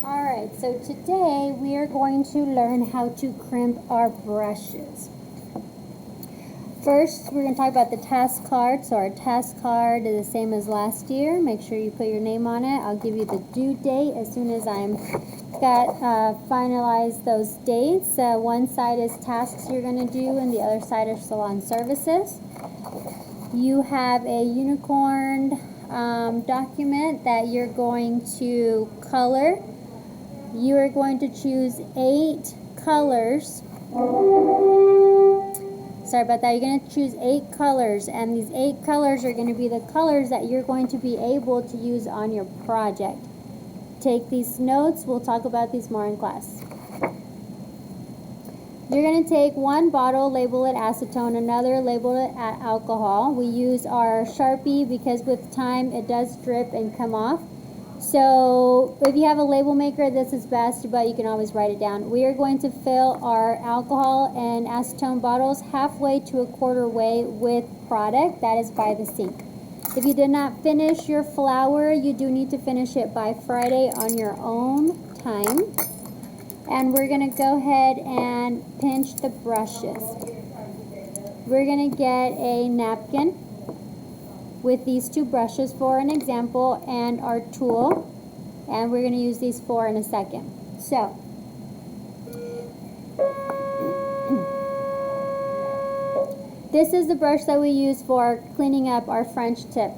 Alright, so today we are going to learn how to crimp our brushes. First, we're going to talk about the task card. So our task card is the same as last year. Make sure you put your name on it. I'll give you the due date as soon as I'm finalize those dates. One side is tasks you're going to do and the other side is salon services. You have a unicorn document that you're going to color. You are going to choose 8 colors. Sorry about that. You're going to choose 8 colors, and these 8 colors are going to be the colors that you're going to be able to use on your project. Take these notes. We'll talk about these more in class. You're going to take one bottle, label it acetone, another, label it alcohol. We use our Sharpie because with time it does drip and come off. So if you have a label maker, this is best, but you can always write it down. We are going to fill our alcohol and acetone bottles halfway to a quarter way with product. That is by the sink. If you did not finish your flour, you do need to finish it by Friday on your own time. And we're going to go ahead and pinch the brushes. We're going to get a napkin with these 2 brushes for an example and our tool, and we're going to use these 4 in a second. So this is the brush that we use for cleaning up our French tip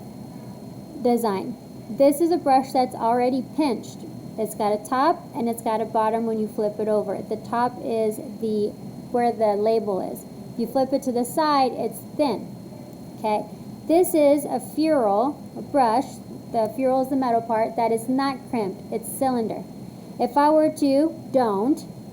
design. This is a brush that's already pinched. It's got a top and it's got a bottom when you flip it over. The top is where the label is. You flip it to the side, it's thin. Okay. This is a ferrule, a brush. The ferrule is the metal part that is not crimped. It's cylinder. If I were to,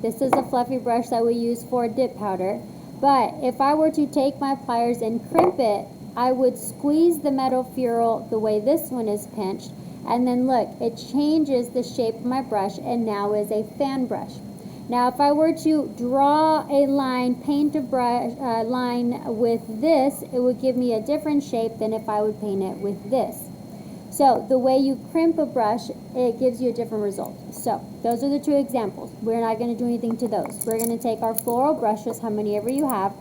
this is a fluffy brush that we use for dip powder. But if I were to take my pliers and crimp it, I would squeeze the metal ferrule the way this one is pinched. And then look, it changes the shape of my brush and now is a fan brush. Now if I were to draw a line, paint a line with this, it would give me a different shape than if I would paint it with this. So the way you crimp a brush, it gives you a different result. So those are the 2 examples. We're not going to do anything to those. We're going to take our floral brushes, how many ever you have.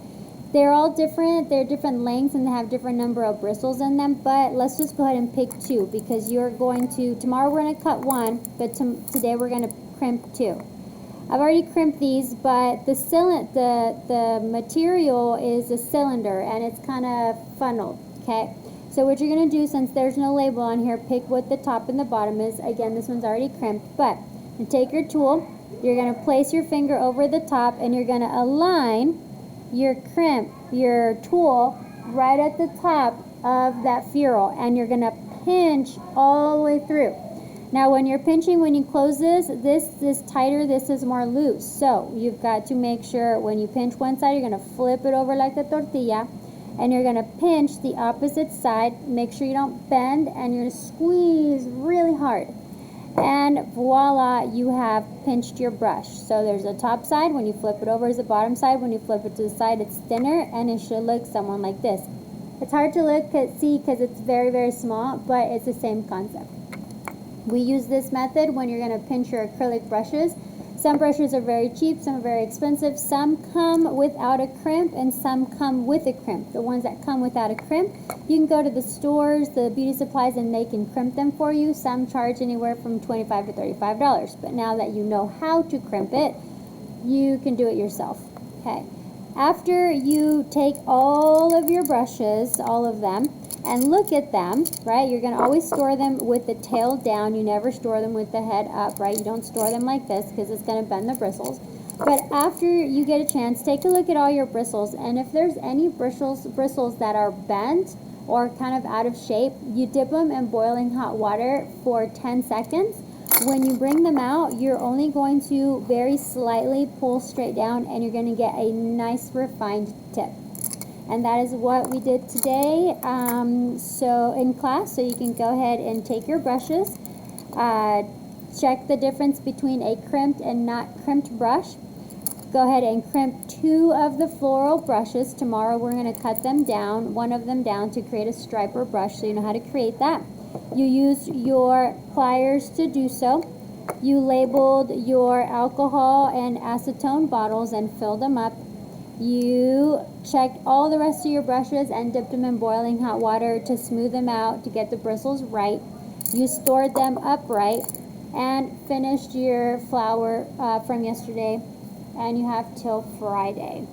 They're all different. They're different lengths and they have different number of bristles in them. But let's just go ahead and pick 2 because you're going to, tomorrow we're going to cut 1, but today we're going to crimp 2. I've already crimped these, but the material is a cylinder and it's kind of funneled, okay? So what you're going to do, since there's no label on here, pick what the top and the bottom is. Again, this one's already crimped, but you take your tool, you're going to place your finger over the top and you're going to align your tool right at the top of that ferrule and you're going to pinch all the way through. Now when you're pinching, when you close this is tighter, this is more loose. So you've got to make sure when you pinch one side, you're going to flip it over like a tortilla and you're going to pinch the opposite side. Make sure you don't bend and you're going to squeeze really hard. And voila, you have pinched your brush. So there's a top side. When you flip it over is the bottom side. When you flip it to the side, it's thinner and it should look somewhat like this. It's hard to see because it's very, very small, but it's the same concept. We use this method when you're going to pinch your acrylic brushes. Some brushes are very cheap, some are very expensive. Some come without a crimp and some come with a crimp. The ones that come without a crimp, you can go to the stores, the beauty supplies, and they can crimp them for you. Some charge anywhere from $25 to $35. But now that you know how to crimp it, you can do it yourself. Okay. After you take all of your brushes, all of them, and look at them, right? You're going to always store them with the tail down. You never store them with the head up, right? You don't store them like this because it's going to bend the bristles. But after you get a chance, take a look at all your bristles. And if there's any bristles that are bent or kind of out of shape, you dip them in boiling hot water for 10 seconds. When you bring them out, you're only going to very slightly pull straight down and you're going to get a nice refined tip. And that is what we did today so in class. So you can go ahead and take your brushes, check the difference between a crimped and not crimped brush. Go ahead and crimp 2 of the floral brushes. Tomorrow we're going to cut them down, one of them down, to create a striper brush, so you know how to create that. You use your pliers to do so. You labeled your alcohol and acetone bottles and filled them up. You checked all the rest of your brushes and dipped them in boiling hot water to smooth them out to get the bristles right. You stored them upright and finished your flour from yesterday, and you have till Friday.